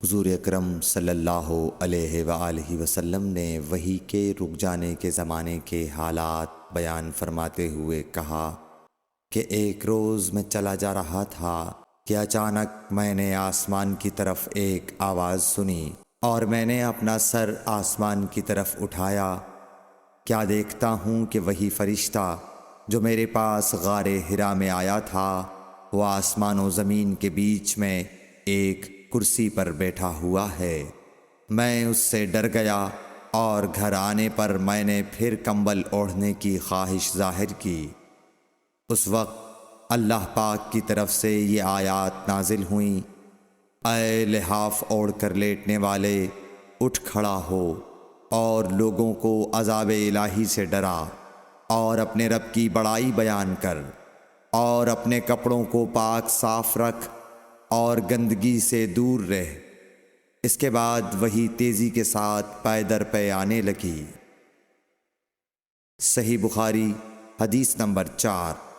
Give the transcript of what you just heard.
حضور اکرم صلی اللہ علیہ وآلہ وسلم نے وحی کے رک جانے کے زمانے کے حالات بیان فرماتے ہوئے کہا کہ ایک روز میں چلا جا رہا تھا کہ اچانک میں نے آسمان کی طرف ایک آواز سنی اور میں نے اپنا سر آسمان کی طرف اٹھایا۔ کیا دیکھتا ہوں کہ وہی فرشتہ جو میرے پاس غار حرا میں آیا تھا وہ آسمان و زمین کے بیچ میں ایک کرسی پر بیٹھا ہوا ہے۔ میں اس سے ڈر گیا اور گھر آنے پر میں نے پھر کمبل اوڑھنے کی خواہش ظاہر کی۔ اس وقت اللہ پاک کی طرف سے یہ آیات نازل ہوئیں، اے لحاف اوڑھ کر لیٹنے والے، اٹھ کھڑا ہو اور لوگوں کو عذاب الہی سے ڈرا، اور اپنے رب کی بڑائی بیان کر، اور اپنے کپڑوں کو پاک صاف رکھ اور گندگی سے دور رہ۔ اس کے بعد وہی تیزی کے ساتھ پے در پے آنے لگی۔ صحیح بخاری حدیث نمبر 4۔